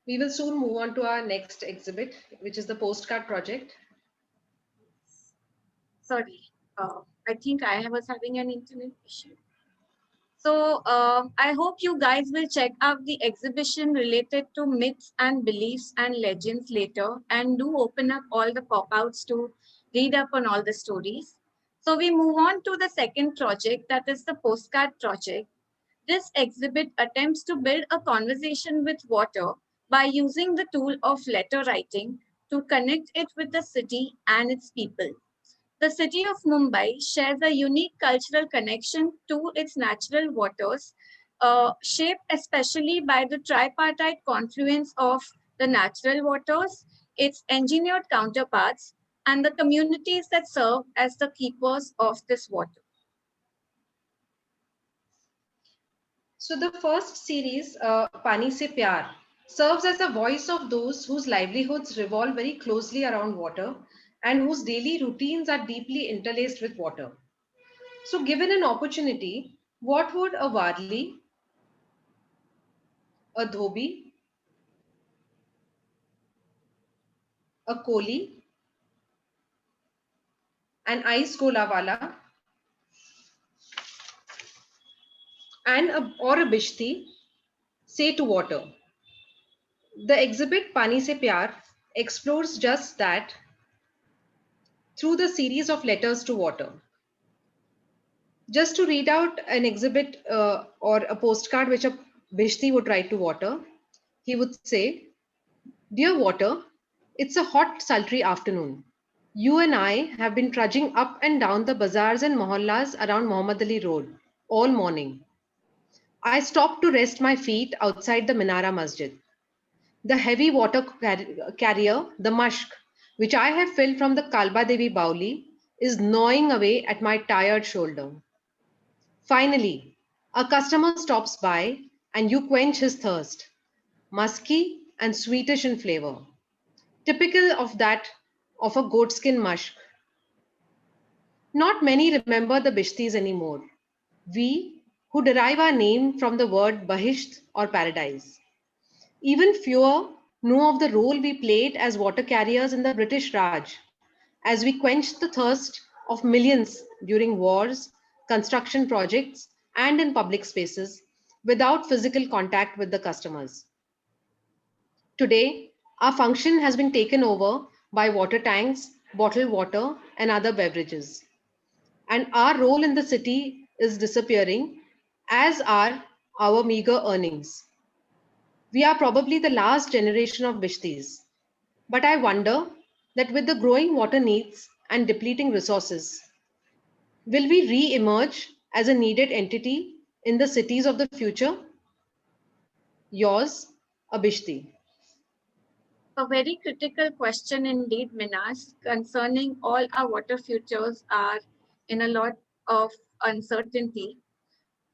We will soon move on to our next exhibit, which is the Postcard Project. Sorry, I think I was having an internet issue. So I hope you guys will check out the exhibition related to myths and beliefs and legends later, and do open up all the pop-outs to read up on all the stories. So we move on to the second project, that is the Postcard Project. This exhibit attempts to build a conversation with water by using the tool of letter writing to connect it with the city and its people. The city of Mumbai shares a unique cultural connection to its natural waters, shaped especially by the tripartite confluence of the natural waters, its engineered counterparts, and the communities that serve as the keepers of this water. So the first series, Pani Se Pyar, serves as a voice of those whose livelihoods revolve very closely around water and whose daily routines are deeply interlaced with water. So given an opportunity, what would a Wadli, a Dhobi, a Koli, an Ice Golawala, or a Bishti say to water? The exhibit Pani Se Pyar explores just that through the series of letters to water. Just to read out an exhibit or a postcard which a Bishti would write to water, he would say, "Dear water, it's a hot, sultry afternoon. You and I have been trudging up and down the bazaars and mohallas around Muhammad Ali Road all morning. I stopped to rest my feet outside the Minara Masjid. The heavy water carrier, the mashk, which I have filled from the Kalba Devi Bauli, is gnawing away at my tired shoulder. Finally, a customer stops by and you quench his thirst, musky and sweetish in flavor, typical of that of a goatskin mushk. Not many remember the Bishtis anymore. We, who derive our name from the word Bahisht or paradise. Even fewer know of the role we played as water carriers in the British Raj, as we quenched the thirst of millions during wars, construction projects, and in public spaces without physical contact with the customers. Today, our function has been taken over by water tanks, bottled water, and other beverages. And our role in the city is disappearing, as are our meager earnings. We are probably the last generation of Bishtis. But I wonder that with the growing water needs and depleting resources, will we re emerge as a needed entity in the cities of the future? Yours, Abishti. A very critical question indeed, Minaz, concerning all our water futures are in a lot of uncertainty.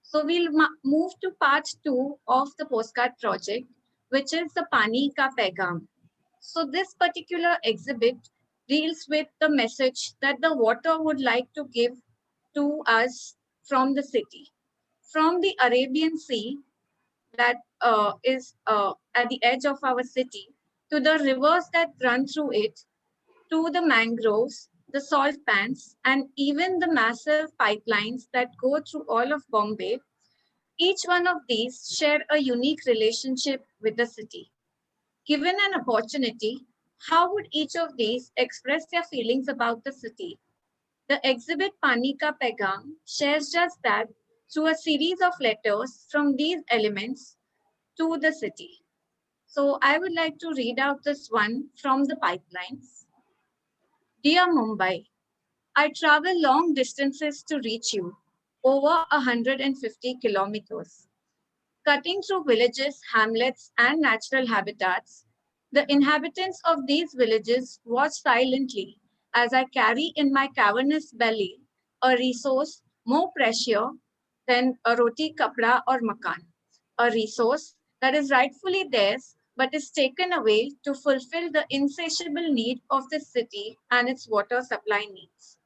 So we'll move to part two of the postcard project, which is the Panika Pagan. So this particular exhibit deals with the message that the water would like to give to us from the city. From the Arabian Sea that is at the edge of our city, to the rivers that run through it, to the mangroves, the salt pans, and even the massive pipelines that go through all of Bombay, each one of these share a unique relationship with the city. Given an opportunity, how would each of these express their feelings about the city? The exhibit Panika Pagan shares just that through a series of letters from these elements to the city. So I would like to read out this one from the pipelines. Dear Mumbai, I travel long distances to reach you, over 150 kilometers. Cutting through villages, hamlets, and natural habitats, the inhabitants of these villages watch silently as I carry in my cavernous belly a resource more precious than a roti, kapra, or makan, a resource that is rightfully theirs but is taken away to fulfill the insatiable need of the city and its water supply needs.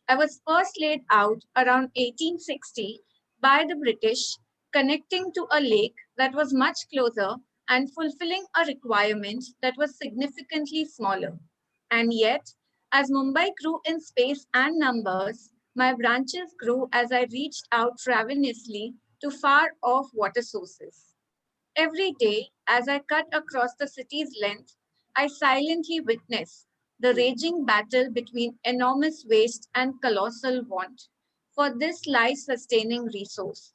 I was first laid out around 1860 by the British, connecting to a lake that was much closer and fulfilling a requirement that was significantly smaller. And yet, as Mumbai grew in space and numbers, my branches grew as I reached out ravenously to far off water sources. Every day, as I cut across the city's length, I silently witness the raging battle between enormous waste and colossal want for this life-sustaining resource.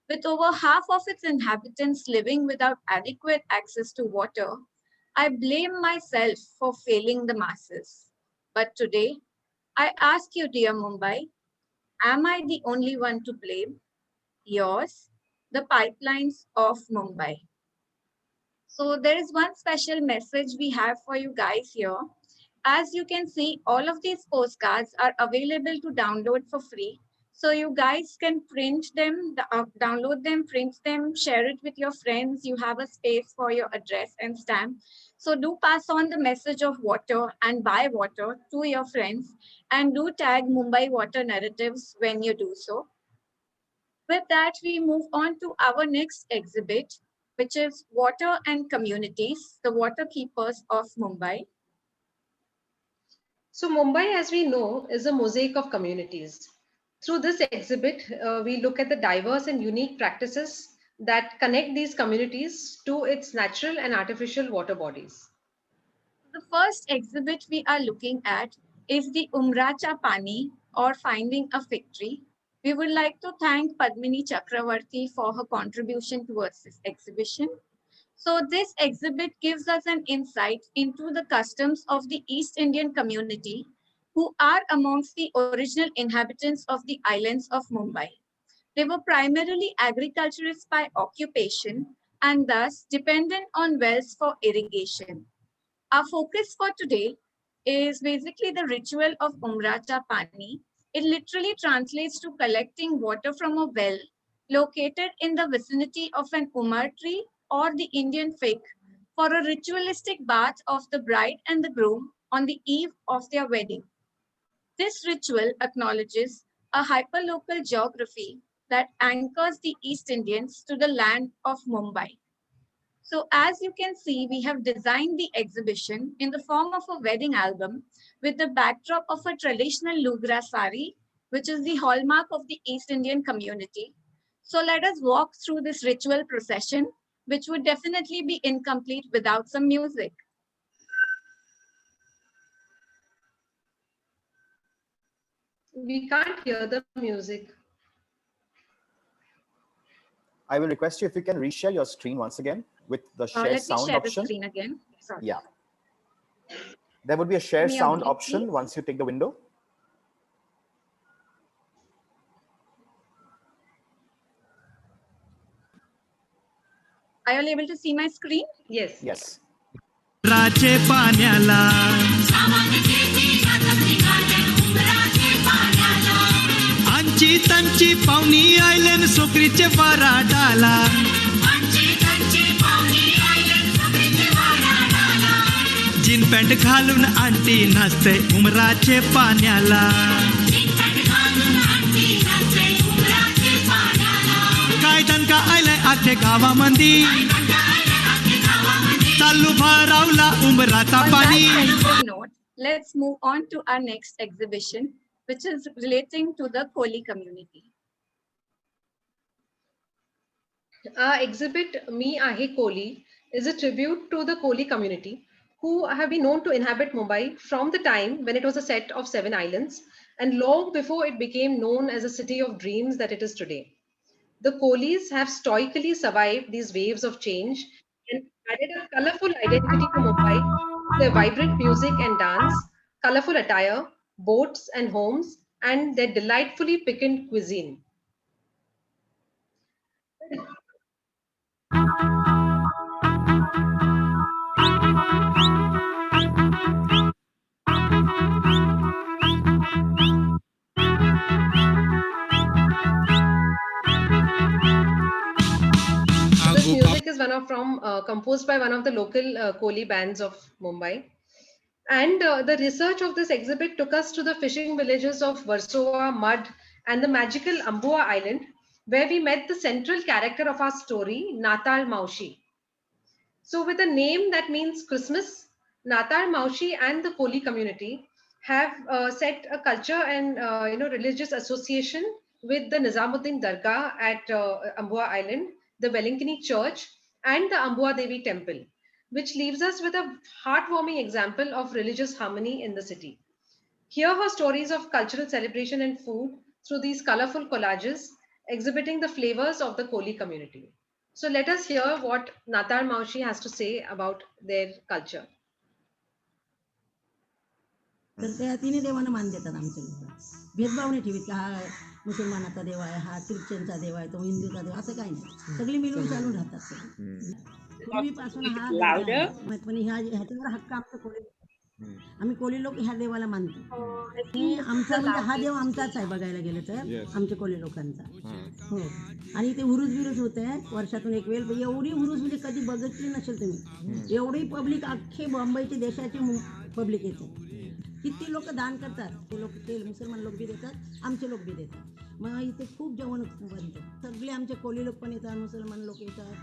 With over half of its inhabitants living without adequate access to water, I blame myself for failing the masses. But today, I ask you, dear Mumbai, am I the only one to blame? Yours, the pipelines of Mumbai. So there is one special message we have for you guys here. As you can see, all of these postcards are available to download for free. So you guys can print them, download them, print them, share it with your friends. You have a space for your address and stamp. So do pass on the message of water and buy water to your friends, and do tag Mumbai Water Narratives when you do so. With that, we move on to our next exhibit, which is Water and Communities, the Water Keepers of Mumbai. So Mumbai, as we know, is a mosaic of communities. Through this exhibit, we look at the diverse and unique practices that connect these communities to its natural and artificial water bodies. The first exhibit we are looking at is the Umrajapani, or Finding a Fig Tree. We would like to thank Padmini Chakravarti for her contribution towards this exhibition. So this exhibit gives us an insight into the customs of the East Indian community, who are amongst the original inhabitants of the islands of Mumbai. They were primarily agriculturists by occupation and thus dependent on wells for irrigation. Our focus for today is basically the ritual of Umrajapani. It literally translates to collecting water from a well located in the vicinity of an umar tree or the Indian fig for a ritualistic bath of the bride and the groom on the eve of their wedding. This ritual acknowledges a hyperlocal geography that anchors the East Indians to the land of Mumbai. So as you can see, we have designed the exhibition in the form of a wedding album with the backdrop of a traditional Lugra sari, which is the hallmark of the East Indian community. So let us walk through this ritual procession, which would definitely be incomplete without some music. We can't hear the music. I will request you if you can reshare your screen once again with the share sound option. Let me share the screen again. Sorry. Yeah. There would be a share sound minute, option please. once you take the window. Are you able to see my screen? Yes. Yes. अंची तंची पावनी आयलन सोकरीचे वारा डाला jean pant घालून aunty नाचते उमराचे पाण्याला काय दणका आयलाय आखे गावामंदी चालू भरावला उमराचा पाणी. Let's move on to our next exhibition, which is relating to the Koli community. Our exhibit, Me Ahe Koli, is a tribute to the Koli community, who have been known to inhabit Mumbai from the time when it was a set of 7 islands and long before it became known as a city of dreams that it is today. The Kolis have stoically survived these waves of change and added a colorful identity to Mumbai, their vibrant music and dance, colorful attire, boats and homes, and their delightfully piquant cuisine. This music is composed by one of the local Koli bands of Mumbai. And the research of this exhibit took us to the fishing villages of Versova, Mud, and the magical Ambua Island, where we met the central character of our story, Natal Maushi. So with a name that means Christmas, Natar Maushi and the Koli community have set a culture and religious association with the Nizamuddin Dargah at Ambua Island, the Wellington Church, and the Ambua Devi Temple, which leaves us with a heartwarming example of religious harmony in the city. Hear her stories of cultural celebration and food through these colorful collages exhibiting the flavors of the Koli community. So let us hear what Natar Maushi has to say about their culture. तर त्या तिन्ही देवांना मान देतात आमचे लोक. भेदभाव नाही ठेवीत की हा मुसलमानाचा देव आहे, हा ख्रिश्चनचा देव आहे, तो हिंदूचा देव, असं काही नाही. सगळी मिळून चालून राहतात. पूर्वीपासून हा पण ह्याच्यावर हक्क आमचा कोळी, आम्ही कोळी लोक ह्या देवाला मानतो. आमचा म्हणजे हा देव आमचाच आहे बघायला गेलं तर, आमच्या कोळी लोकांचा. हो. आणि ते हुरूज बिरूज होते वर्षातून एक वेळ. एवढी हुरूज म्हणजे कधी बघितली नसेल तुम्ही. एवढी पब्लिक अख्खे बॉम्बेची देशाची पब्लिक येते. किती लोक दान करतात. ते मुसलमान लोक बी देतात, आमचे लोक बी देतात. मग इथे खूप जेवण बनतं. सगळे आमचे कोळी लोक पण येतात, मुसलमान लोक येतात.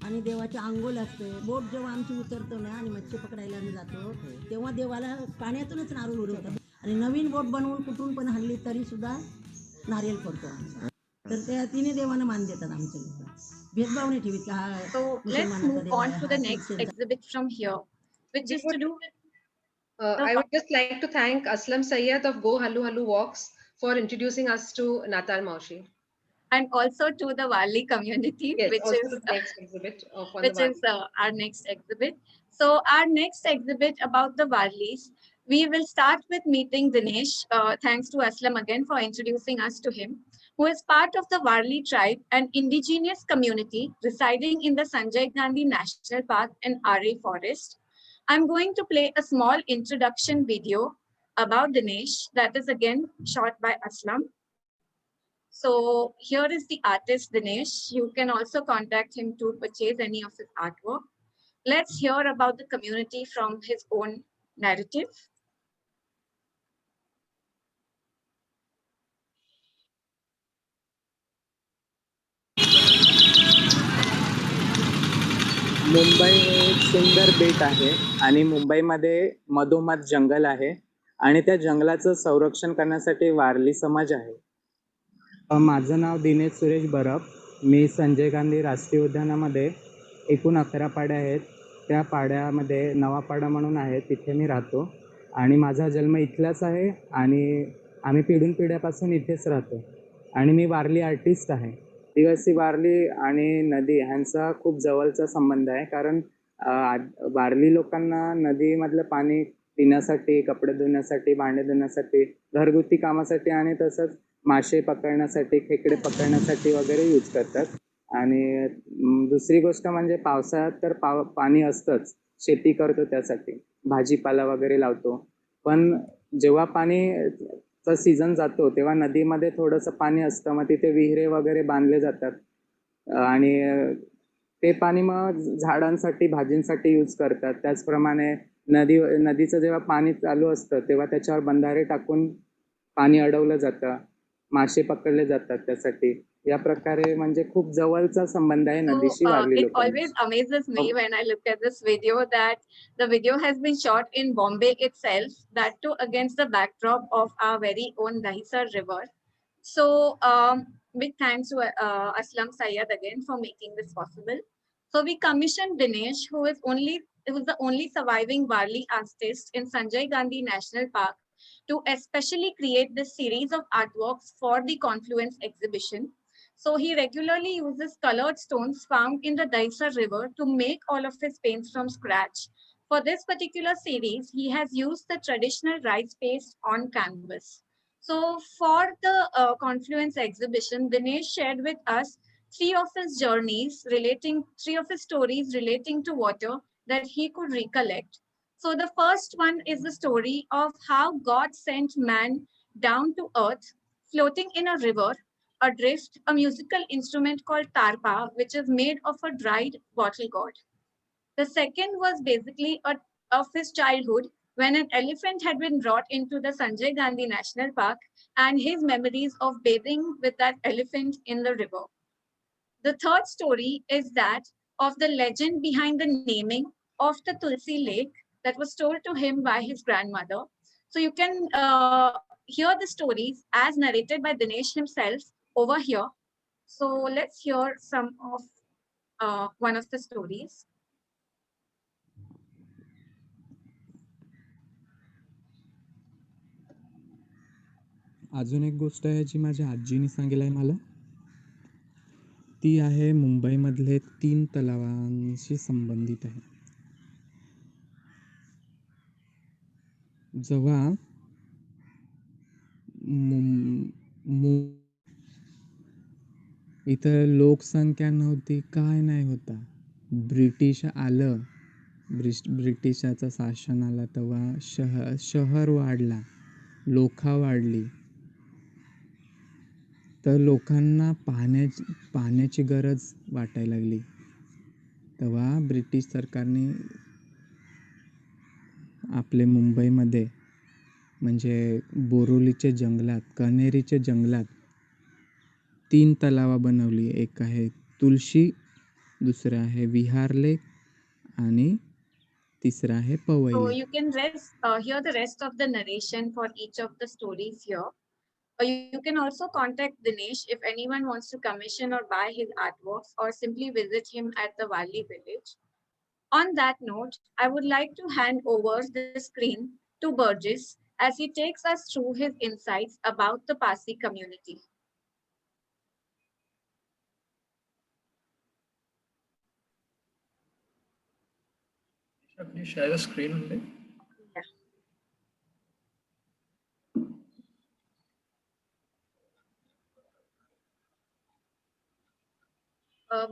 आणि देवाचे अंघोळ असते. बोट जेव्हा आमची उतरतो ना आणि मच्छी पकडायला आम्ही जातो, तेव्हा देवाला पाण्यातूनच नारळ उडवतात. आणि नवीन बोट बनवून कुठून पण हल्ली तरी सुद्धा नारियल पडतो आमचा. तर त्या तिन्ही देवांना मान देतात आमचे लोक. भेदभाव नाही ठेवीत की हा मुसलमानाचा देव आहे, हा ख्रिश्चनचा. I would just like to thank Aslam Sayyed of Go Hallu Hallu Walks for introducing us to Natar Maushi. And also to the Warli community, Yes, which also is the next exhibit of which is our next exhibit. So our next exhibit about the Warlis, we will start with meeting Dinesh. Thanks to Aslam again for introducing us to him, who is part of the Warli tribe, an indigenous community residing in the Sanjay Gandhi National Park and RA Forest. I'm going to play a small introduction video about Dinesh that is again shot by Aslam. So here is the artist Dinesh. You can also contact him to purchase any of his artwork. Let's hear about the community from his own narrative. Mumbai हे एक सुंदर बेट आहे आणि मुंबईमध्ये मधोमध जंगल आहे आणि त्या जंगलाचं संरक्षण करण्यासाठी वारली समाज आहे. माझं नाव दिनेश सुरेश बरप. मी संजय गांधी राष्ट्रीय उद्यानामध्ये एकूण 11 पाड्या आहेत. त्या पाड्यामध्ये नवापाडा म्हणून आहे, तिथे मी राहतो आणि माझा जन्म इथलाच आहे आणि आम्ही पिढ्यापासून इथेच राहतो. आणि मी वारली आर्टिस्ट आहे. दिवसी वारली आणि नदी ह्यांचा खूप जवळचा संबंध आहे, कारण वारली लोकांना नदीमधलं पाणी पिण्यासाठी, कपडे धुण्यासाठी, भांडे धुण्यासाठी, घरगुती कामासाठी आणि तसंच मासे पकडण्यासाठी, खेकडे पकडण्यासाठी वगैरे यूज करतात. आणि दुसरी गोष्ट म्हणजे पावसाळ्यात तर पाणी असतंच, शेती करतो त्यासाठी, भाजीपाला वगैरे लावतो. पण जेव्हा पाणीचा सीझन जातो तेव्हा नदीमध्ये थोडंसं पाणी असतं, मग तिथे विहिरे वगैरे बांधले जातात आणि ते पाणी मग झाडांसाठी, भाजींसाठी यूज करतात. त्याचप्रमाणे नदीचं जेव्हा पाणी चालू असतं तेव्हा त्याच्यावर बंधारे टाकून पाणी अडवलं जातं, मासे पकडले जातात त्यासाठी. या प्रकारे म्हणजे खूप जवळचा संबंध आहे नदीशी वारली लोकांचा. It always amazes me when I look at this video that the video has been shot in Bombay itself, that too against the backdrop of our very own Dahisar river. So big thanks to Aslam Sayyed again for making this possible. So we commissioned Dinesh, who is the only surviving Warli artist in Sanjay Gandhi National Park, to especially create this series of artworks for the Confluence exhibition. So he regularly uses colored stones found in the Dahisar River to make all of his paints from scratch. For this particular series, he has used the traditional rice paste on canvas. So for the Confluence exhibition, Dinesh shared with us three of his stories relating to water that he could recollect. So the first one is the story of how God sent man down to earth, floating in a river, adrift, a musical instrument called tarpa, which is made of a dried bottle gourd. The second was basically of his childhood, when an elephant had been brought into the Sanjay Gandhi National Park, and his memories of bathing with that elephant in the river. The third story is that of the legend behind the naming of the Tulsi Lake that was told to him by his grandmother. So you can hear the stories as narrated by Dinesh himself over here. So let's hear some of one of the stories. अजून एक गोष्ट आहे जी माझ्या आजीने सांगितलं आहे मला, ती आहे मुंबईमधले 3 तलावांशी संबंधित आहे. जेव्हा इथं लोकसंख्या नव्हती, काय नाही होता. ब्रिटिश आलं, ब्रिटिशाचं शासन आलं तेव्हा शहर वाढला, लोका वाढली, तर लोकांना पाण्याची गरज वाटायला लागली. तेव्हा ब्रिटिश सरकारने आपले मुंबईमध्ये म्हणजे बोरिवलीच्या जंगलात, कण्हेरीच्या जंगलात 3 तलावा बनवली. एक आहे तुळशी, दुसरा आहे विहार लेक आणि तिसरा आहे Powai So lake. you can hear the rest of the narration for each of the stories here. You can also contact Dinesh if anyone wants to commission or buy his artworks or simply visit him at the Wali village. On that note, I would like to hand over the screen to Berjis as he takes us through his insights about the Parsi community. Can you share the screen only? Yeah.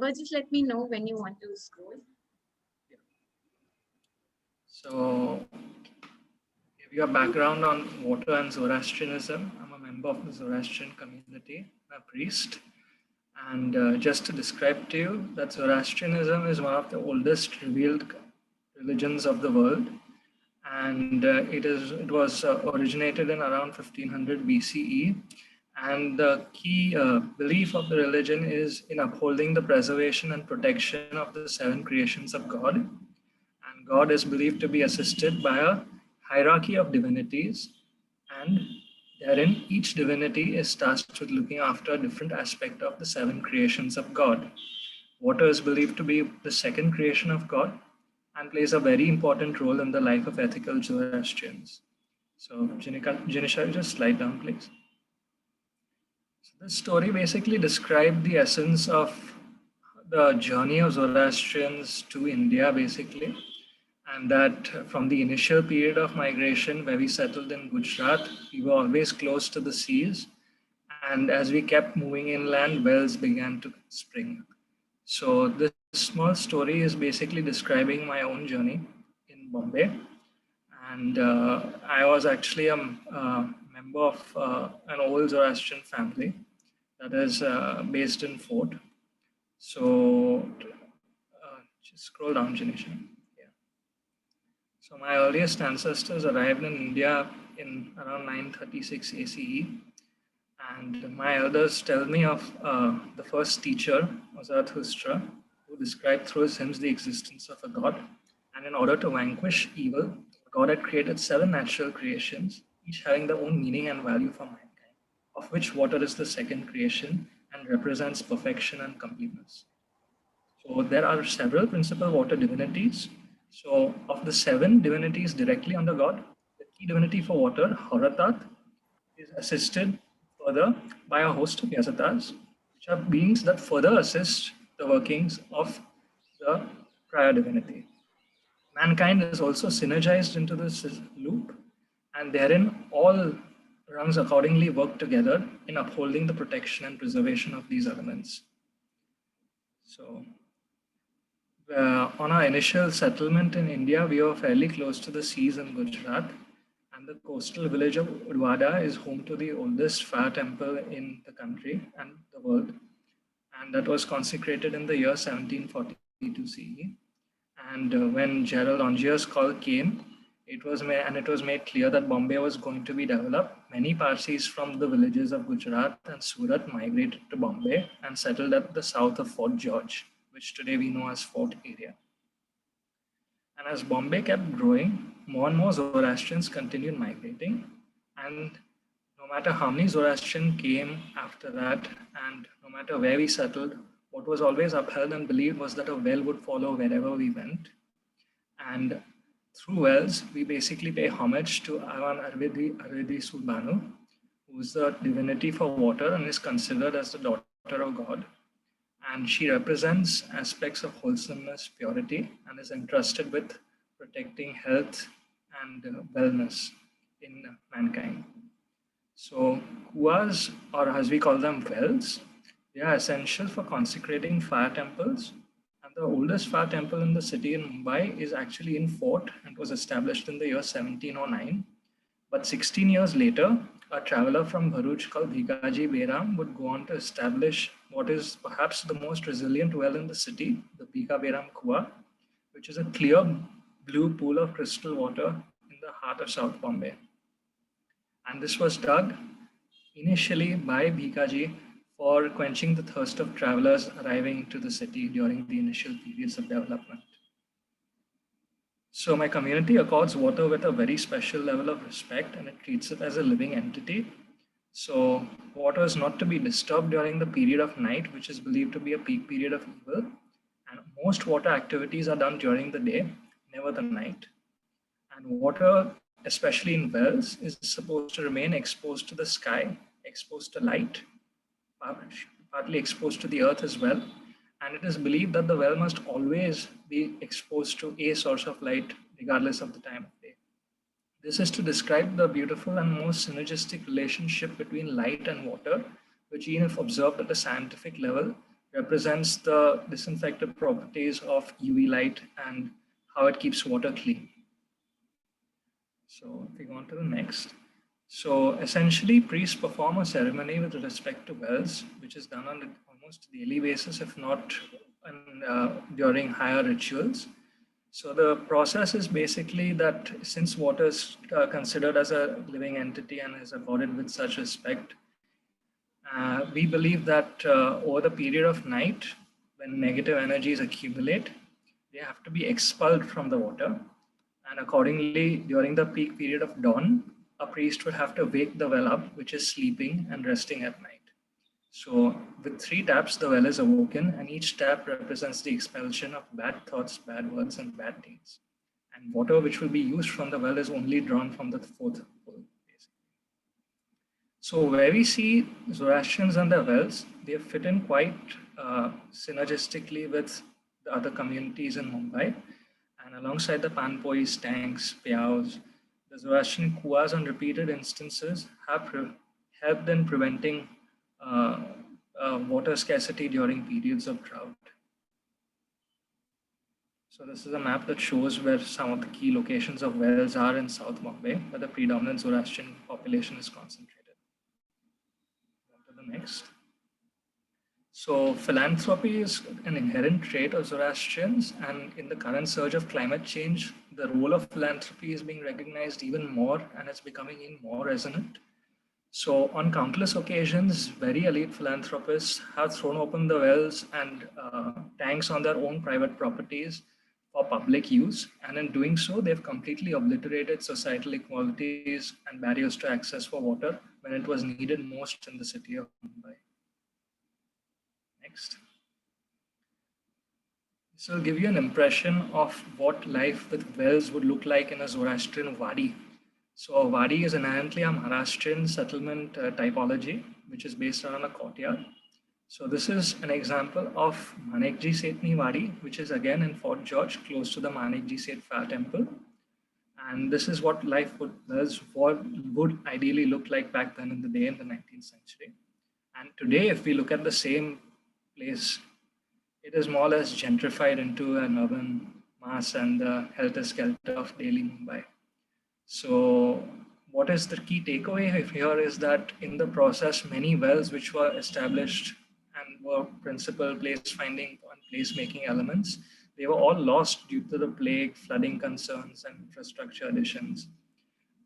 Berjis, let me know when you want to scroll. So, give you a background on water and Zoroastrianism. I'm a member of the Zoroastrian community, a priest. And just to describe to you that Zoroastrianism is one of the oldest revealed religions of the world. And it was originated in around 1500 BCE. And the key belief of the religion is in upholding the preservation and protection of the 7 creations of God. And God is believed to be assisted by a hierarchy of divinities, and therein each divinity is tasked with looking after a different aspect of the 7 creations of God. Water is believed to be the 2nd creation of God and plays a very important role in the life of ethical Zoroastrians. So Jinisha, just slide down, please. So this story basically described the essence of the journey of Zoroastrians to India, basically. And that from the initial period of migration where we settled in Gujarat, we were always close to the seas. And as we kept moving inland, wells began to spring. So this small story is basically describing my own journey in Bombay. And I was actually a member of an old Zoroastrian family that is based in Fort. So just scroll down, Jinisha. So my earliest ancestors arrived in India in around 936 ACE. And my elders tell me of the first teacher, Zarathustra, who described through his hymns the existence of a god. And in order to vanquish evil, God had created 7 natural creations, each having their own meaning and value for mankind, of which water is the 2nd creation and represents perfection and completeness. So there are several principal water divinities. So of the 7 divinities directly under God, the key divinity for water, Horatat, is assisted further by a host of Yasatas, which are beings that further assist the workings of the prior divinity. Mankind is also synergized into this loop, and therein all rungs accordingly work together in upholding the protection and preservation of these elements. So on our initial settlement in India, we were fairly close to the seas in Gujarat, and the coastal village of Lodaya is home to the oldest fire temple in the country and the world. And that was consecrated in the year 1742 CE. And when Gerald Angier's call came, it was made clear that Bombay was going to be developed. Many Parsis from the villages of Gujarat and Surat migrated to Bombay and settled at the south of Fort George, which today we know as Fort area. And as Bombay kept growing, more and more Zoroastrians continued migrating. And no matter how many Zoroastrians came after that, and no matter where we settled, what was always upheld and believed was that a well would follow wherever we went. And through wells, we basically pay homage to Avan Arvidi Subhanu, who is the divinity for water and is considered as the daughter of God. And she represents aspects of wholesomeness, purity, and is entrusted with protecting health and wellness in mankind. So kuas, or as we call them, wells, they are essential for consecrating fire temples. And the oldest fire temple in the city in Mumbai is actually in Fort and was established in the year 1709. But 16 years later, a traveler from Bharuch called Bhikaji Beram would go on to establish what is perhaps the most resilient well in the city, the Bhika Beram Kua, which is a clear blue pool of crystal water in the heart of South Bombay. And this was dug initially by Bhikaji for quenching the thirst of travelers arriving to the city during the initial periods of development. So my community accords water with a very special level of respect, and it treats it as a living entity. So water is not to be disturbed during the period of night, which is believed to be a peak period of evil. And most water activities are done during the day, never the night. And water, especially in wells, is supposed to remain exposed to the sky, exposed to light, partly exposed to the earth as well. And it is believed that the well must always be exposed to a source of light, regardless of the time of day. This is to describe the beautiful and most synergistic relationship between light and water, which, even if observed at a scientific level, represents the disinfectant properties of UV light and how it keeps water clean. So if we go on to the next. So essentially, priests perform a ceremony with respect to wells, which is done on almost daily basis, if not during higher rituals. So the process is basically that since water is considered as a living entity and is accorded with such respect, we believe that over the period of night, when negative energies accumulate, they have to be expelled from the water. And accordingly, during the peak period of dawn, a priest would have to wake the well up, which is sleeping and resting at night. So with 3 taps, the well is awoken, and each tap represents the expulsion of bad thoughts, bad words, and bad deeds. And water which will be used from the well is only drawn from the 4th pool, basically. So where we see Zoroastrians and their wells, they fit in quite synergistically with the other communities in Mumbai. And alongside the Panpois, tanks, Piaos, the Zoroastrian kuas on repeated instances have helped in preventing water scarcity during periods of drought. So this is a map that shows where some of the key locations of wells are in South Bombay, where the predominant Zoroastrian population is concentrated. Go to the next. So philanthropy is an inherent trait of Zoroastrians, and in the current surge of climate change, the role of philanthropy is being recognized even more, and it's becoming even more resonant. So on countless occasions, very elite philanthropists have thrown open the wells and tanks on their own private properties for public use. And in doing so, they've completely obliterated societal inequalities and barriers to access for water when it was needed most in the city of Mumbai. Next. This will give you an impression of what life with wells would look like in a Zoroastrian wadi. So a wadi is inherently a Maharashtrian settlement typology, which is based on a courtyard. So this is an example of Manekji Setni Wadi, which is again in Fort George, close to the Manekji Set Fire Temple. And this is what life would ideally look like back then in the day in the 19th century. And today, if we look at the same place, it is more or less gentrified into an urban mass and the helter-skelter of daily Mumbai. So what is the key takeaway here is that in the process, many wells which were established and were principal place-finding and place-making elements, they were all lost due to the plague, flooding concerns, and infrastructure additions.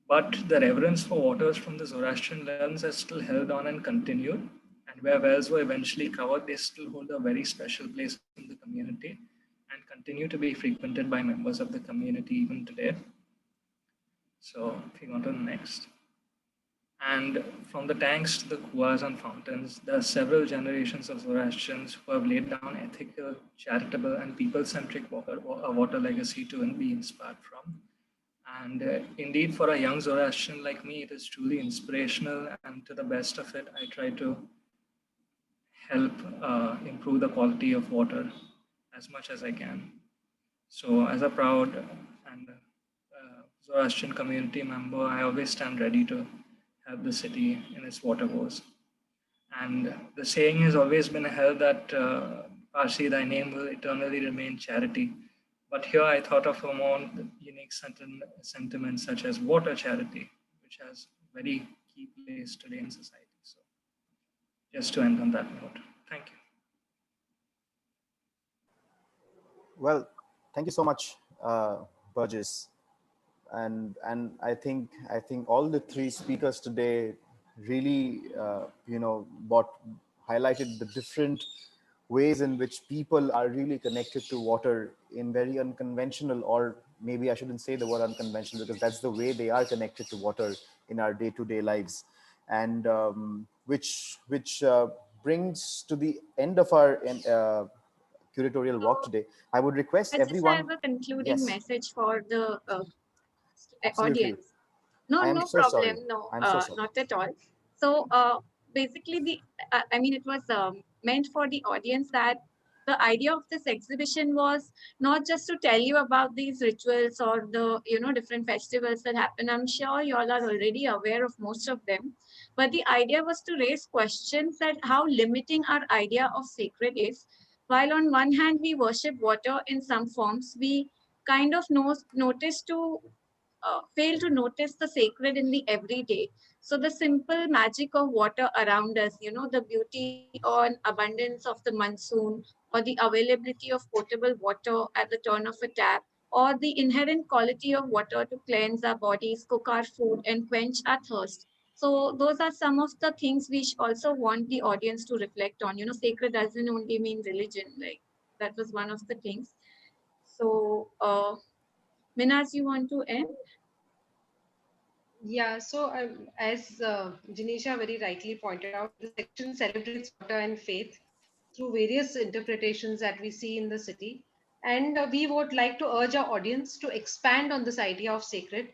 But the reverence for waters from the Zoroastrian lens has still held on and continued. And where wells were eventually covered, they still hold a very special place in the community and continue to be frequented by members of the community even today. So if you go on to the next. And from the tanks to the kuas and fountains, there are several generations of Zoroastrians who have laid down ethical, charitable, and people-centric water legacy to be inspired from. And indeed, for a young Zoroastrian like me, it is truly inspirational. And to the best of it, I try to help improve the quality of water as much as I can. So as a proud and Zoroastrian community member, I always stand ready to help the city in its water woes. And the saying has always been held that Parsi, thy name will eternally remain charity. But here I thought of a more unique sentiment such as water charity, which has very key place today in society. So just to end on that note, thank you. Well, thank you so much, Berjis. And I think all the three speakers today really highlighted the different ways in which people are really connected to water in very unconventional, or maybe I shouldn't say the word unconventional, because that's the way they are connected to water in our day-to-day lives, and which brings to the end of our curatorial walk today. I would request I just everyone. have a concluding Yes. message for the Absolutely. audience. No, I am no so problem. sorry. No, I'm so sorry. not at all. So basically, I mean, it was meant for the audience that the idea of this exhibition was not just to tell you about these rituals or the different festivals that happen. I'm sure you all are already aware of most of them, but the idea was to raise questions that how limiting our idea of sacred is. While on one hand we worship water in some forms, we kind of notice to fail to notice the sacred in the everyday. So the simple magic of water around us, the beauty or abundance of the monsoon, or the availability of potable water at the turn of a tap, or the inherent quality of water to cleanse our bodies, cook our food, and quench our thirst. So those are some of the things we also want the audience to reflect on. Sacred doesn't only mean religion. Like that was one of the things. So, Minaz, you want to end? Yeah, so as Jinisha very rightly pointed out, the section celebrates water and faith through various interpretations that we see in the city. And we would like to urge our audience to expand on this idea of sacred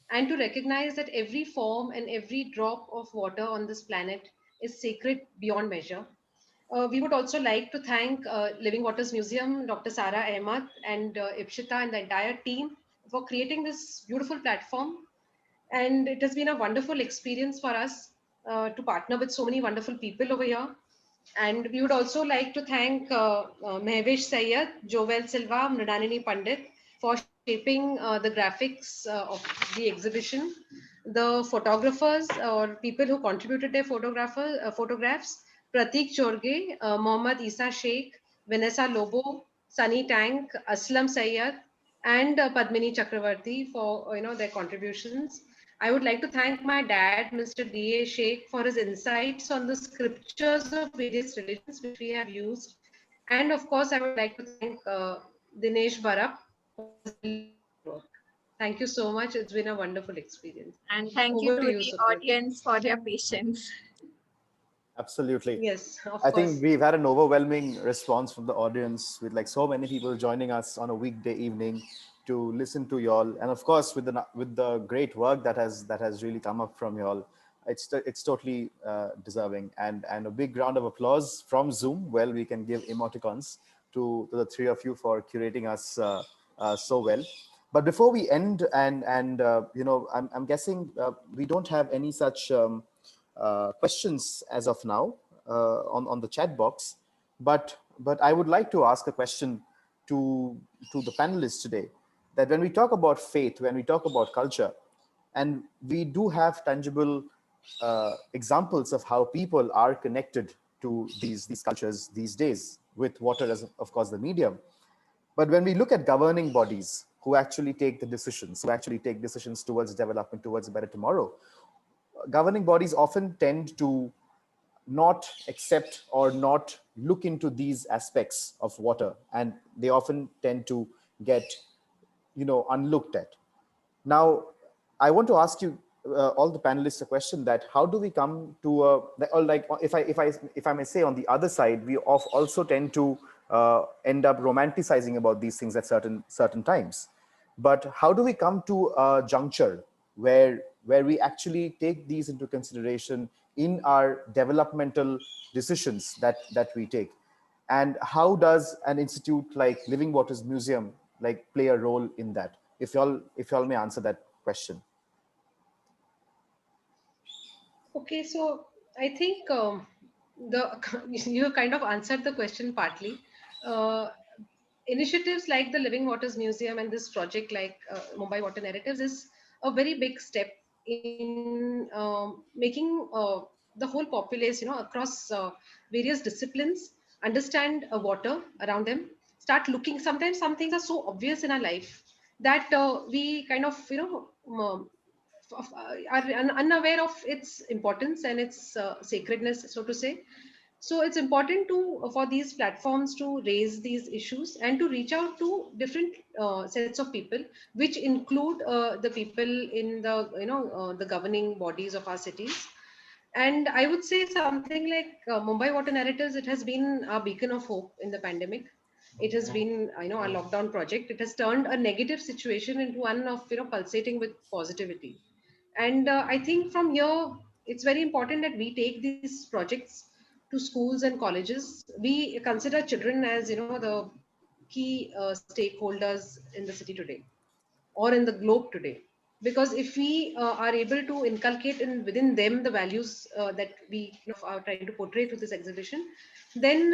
and to recognize that every form and every drop of water on this planet is sacred beyond measure. We would also like to thank Living Waters Museum, Dr. Sara Ahmad, and Ipshita and the entire team for creating this beautiful platform. And it has been a wonderful experience for us to partner with so many wonderful people over here. And we would also like to thank Mehvesh Sayyed, Jovel Silva, Mridhanini Pandit for shaping the graphics of the exhibition. The photographers or people who contributed their photographs, Pratik Chorge, Mohammad Isa Sheikh, Vanessa Lobo, Sunny Tank, Aslam Sayyed, and Padmini Chakravarti for their contributions. I would like to thank my dad, Mr. D.A. Sheikh, for his insights on the scriptures of various religions which we have used. And of course, I would like to thank Dinesh Barak for his work. Thank you so much. It's been a wonderful experience. And thank Over you to to you, the Sukhvir. audience for their patience. Absolutely. Yes, of I course. think we've had an overwhelming response from the audience, with like so many people joining us on a weekday evening to listen to y'all, and of course with the great work that has really come up from y'all. It's totally deserving, and a big round of applause from Zoom. Well, we can give emoticons to the three of you for curating us so well. But before we end, I'm guessing we don't have any such questions as of now on the chat box, but I would like to ask a question to the panelists today, that when we talk about faith, when we talk about culture, and we do have tangible examples of how people are connected to these cultures these days, with water as, of course, the medium. But when we look at governing bodies who actually take the decisions, towards development, towards a better tomorrow, governing bodies often tend to not accept or not look into these aspects of water, and they often tend to get unlooked at. Now, I want to ask you all the panelists a question: that how do we come to or like, if I may say, on the other side, we also tend to end up romanticizing about these things at certain times. But how do we come to a juncture where we actually take these into consideration in our developmental decisions that we take? And how does an institute like Living Waters Museum like play a role in that? If y'all may answer that question. Okay, so I think the you kind of answered the question partly. Uh, Initiatives like the Living Waters Museum and this project like Mumbai Water Narratives is a very big step in making the whole populace, across various disciplines, understand water around them, start looking. Sometimes some things are so obvious in our life that we kind of, are unaware of its importance and its sacredness, so to say. So it's important to for these platforms to raise these issues and to reach out to different sets of people, which include the people in the the governing bodies of our cities. And I would say something like Mumbai Water Narratives. It has been a beacon of hope in the pandemic. It has been, a lockdown project. It has turned a negative situation into one of, pulsating with positivity. And I think from here, it's very important that we take these projects to schools and colleges. We consider children as, the key stakeholders in the city today or in the globe today. Because if we are able to inculcate within them the values that we are trying to portray to this exhibition, then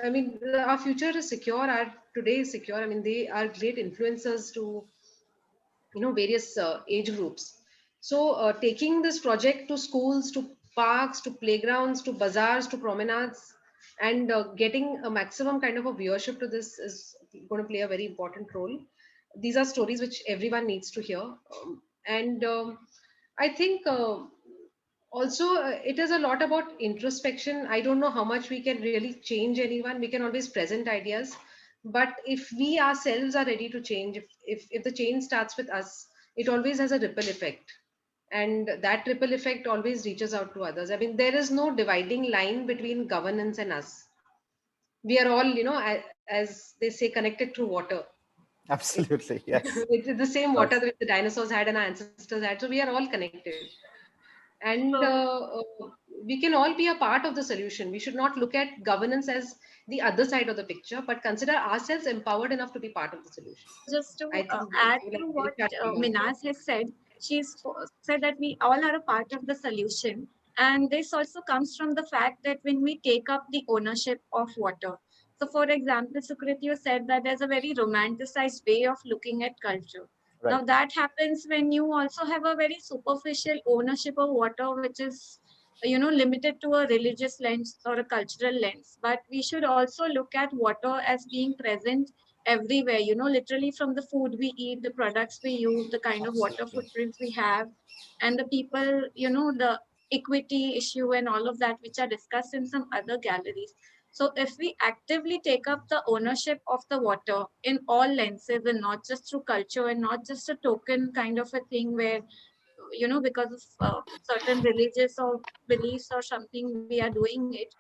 I mean, our future is secure, our today is secure. I mean, they are great influencers to various age groups. So taking this project to schools, to parks, to playgrounds, to bazaars, to promenades, and getting a maximum kind of a viewership to this is going to play a very important role. These are stories which everyone needs to hear. And I think also it is a lot about introspection. I don't know how much we can really change anyone. We can always present ideas, but if we ourselves are ready to change, if the change starts with us, it always has a ripple effect, and that ripple effect always reaches out to others. I mean, there is no dividing line between governance and us. We are all, as they say, connected through water. Absolutely, yes. It's the same Right. water that the dinosaurs had and our ancestors had, so we are all connected. And we can all be a part of the solution. We should not look at governance as the other side of the picture, but consider ourselves empowered enough to be part of the solution. Just to I think add you to like what very sharp thing. Minaz has said, said that we all are a part of the solution. And this also comes from the fact that when we take up the ownership of water. So, for example, Sukriti said that there's a very romanticized way of looking at culture. Right. Now, that happens when you also have a very superficial ownership of water, which is limited to a religious lens or a cultural lens. But we should also look at water as being present everywhere, literally from the food we eat, the products we use, the kind of water Absolutely. footprints we have, and the people, the equity issue and all of that, which are discussed in some other galleries. So if we actively take up the ownership of the water in all lenses and not just through culture and not just a token kind of a thing where, because of certain religious or beliefs or something we are doing it,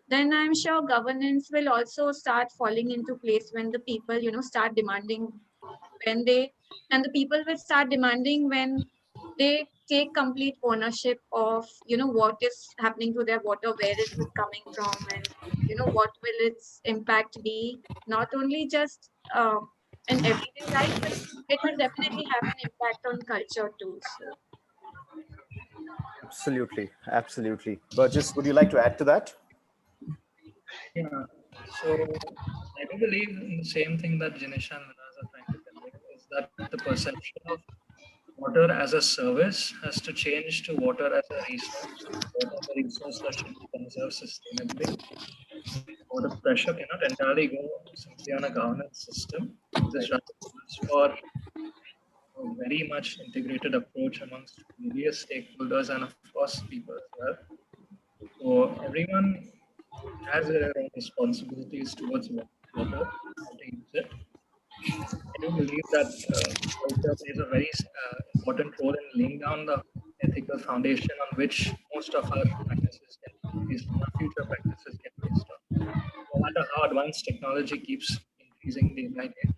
then I'm sure governance will also start falling into place when the people, start demanding when they, and the people will start demanding when they take complete ownership of, what is happening to their water, where is it coming from, and, what will its impact be, not only just in everyday life, but it will definitely have an impact on culture too. So Absolutely, absolutely. Burgess, would you like to add to that? Yeah. So I do believe in the same thing that Jinisha and Minaz are trying to convey, is that the perception of water as a service has to change to water as a resource, water as a resource that should be conserved sustainably. Water pressure cannot entirely go simply on a governance system. This rather calls for a very much integrated approach amongst various stakeholders and, of course, people as well, to So everyone has their own responsibilities towards water, how to use it. I do believe that culture plays a very important role in laying down the ethical foundation on which most of our practices can be based on, our future practices can be based on. No matter how advanced technology keeps increasing day by day,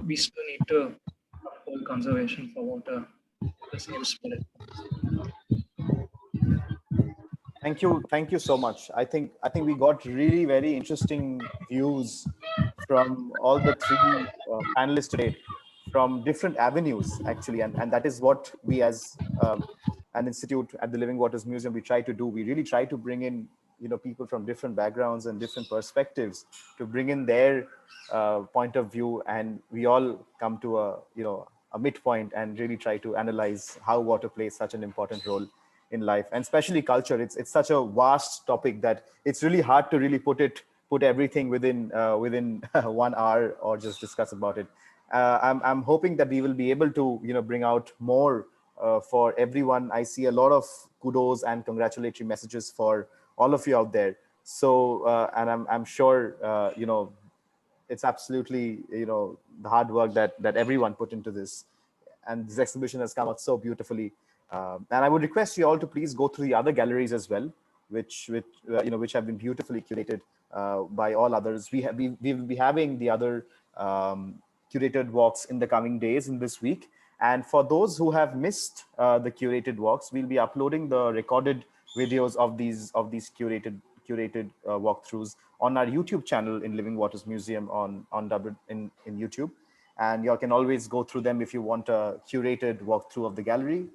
we still need to uphold conservation for water in the same spirit. Thank you so much. I think we got really very interesting views from all the three panelists today, from different avenues actually, and that is what we as an institute at the Living Waters Museum we try to do. We really try to bring in people from different backgrounds and different perspectives to bring in their point of view, and we all come to a midpoint and really try to analyze how water plays such an important role in life, and especially culture. It's such a vast topic that it's really hard to really put everything within 1 hour or just discuss about it. I'm hoping that we will be able to bring out more for everyone. I see a lot of kudos and congratulatory messages for all of you out there. So and I'm sure it's absolutely the hard work that everyone put into this, and this exhibition has come out so beautifully. And I would request you all to please go through the other galleries as well, which have been beautifully curated by all others. We will be having the other curated walks in the coming days in this week. And for those who have missed the curated walks, we'll be uploading the recorded videos of these curated walkthroughs on our YouTube channel in Living Waters Museum in YouTube. And you can always go through them if you want a curated walkthrough of the gallery.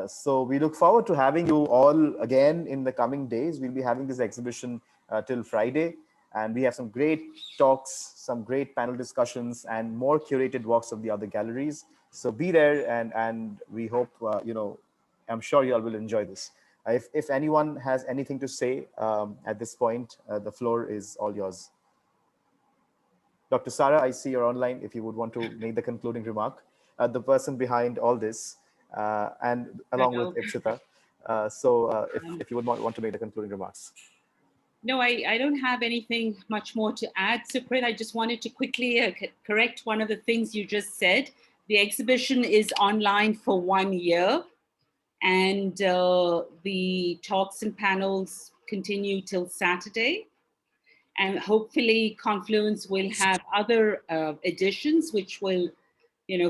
So we look forward to having you all again in the coming days. We'll be having this exhibition till Friday, and we have some great talks, some great panel discussions, and more curated walks of the other galleries. So be there, and we hope, I'm sure you all will enjoy this. If anyone has anything to say at this point, the floor is all yours. Dr. Sarah, I see you're online. If you would want to make the concluding remark, the person behind all this, and along with Ipsita. If you would want to make the concluding remarks. No, I don't have anything much more to add, Sukrit. I just wanted to quickly correct one of the things you just said. The exhibition is online for 1 year, and the talks and panels continue till Saturday. And hopefully Confluence will have other editions which will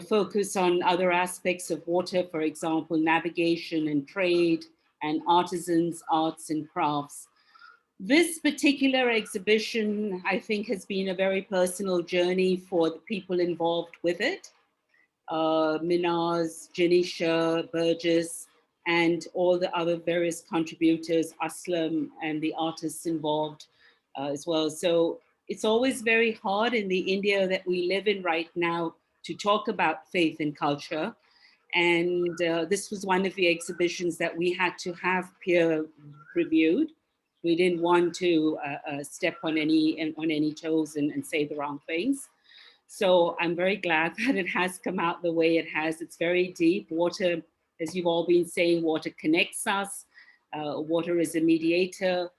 focus on other aspects of water, for example, navigation and trade and artisans, arts and crafts. This particular exhibition, I think, has been a very personal journey for the people involved with it. Minaz, Jinisha, Berjis, and all the other various contributors, Aslam, and the artists involved as well. So it's always very hard in the India that we live in right now to talk about faith and culture. And this was one of the exhibitions that we had to have peer reviewed. We didn't want to step on any toes and say the wrong things. So I'm very glad that it has come out the way it has. It's very deep. Water, as you've all been saying, water connects us. Water is a mediator.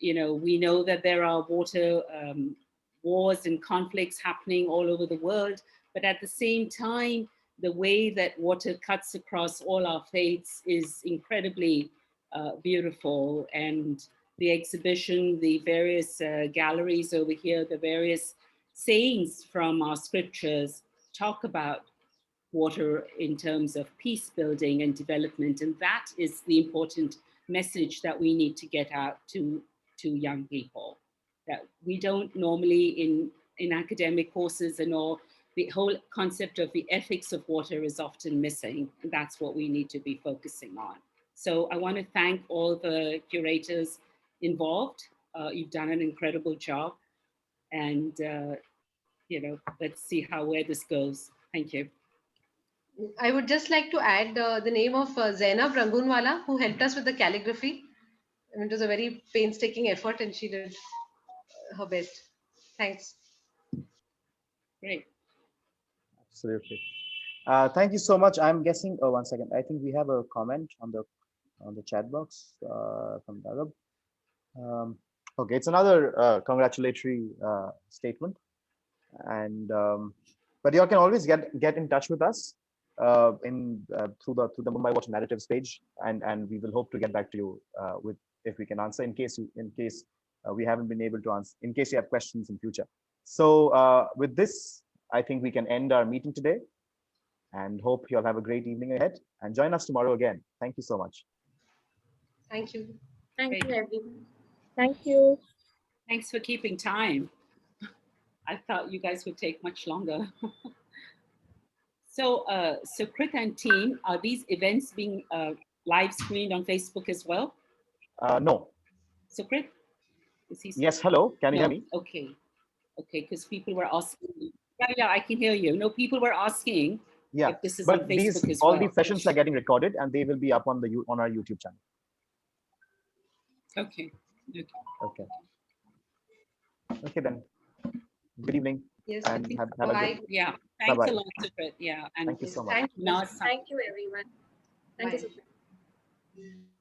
We know that there are water wars and conflicts happening all over the world, but at the same time, the way that water cuts across all our faiths is incredibly beautiful. And the exhibition, the various galleries over here, the various sayings from our scriptures talk about water in terms of peace building and development. And that is the important message that we need to get out to young people, that we don't normally in academic courses and all, the whole concept of the ethics of water is often missing. And that's what we need to be focusing on. So I want to thank all the curators involved. You've done an incredible job. And, let's see where this goes. Thank you. I would just like to add the name of Zainab Rangunwala, who helped us with the calligraphy. It was a very painstaking effort, and she did her best. Thanks. Great. Absolutely. Thank you so much. I'm guessing, one second. I think we have a comment on the on the chat box from Darab. Okay, it's another congratulatory statement, and but you can always get in touch with us through the Mumbai Water Narratives page, and we will hope to get back to you with if we can answer in case we haven't been able to answer, in case you have questions in future. So with this, I think we can end our meeting today, and hope you'll have a great evening ahead, and join us tomorrow again. Thank you so much. Thank you. Thank you, everyone. Thank you. Thanks for keeping time. I thought you guys would take much longer. So Krit and team, are these events being live streamed on Facebook as well? No. So Krit? Yes, hello, can you hear me? Okay, because people were asking. Yeah, I can hear you. No, people were asking if this is on Facebook as well. All these sessions are getting recorded, and they will be up on our YouTube channel. Okay. Okay then. Good evening. Yes. And have a bye. good. Yeah. Thanks Bye-bye. a lot, Krit. Yeah. And thank you so much. Thank you, everyone. Thank you so much.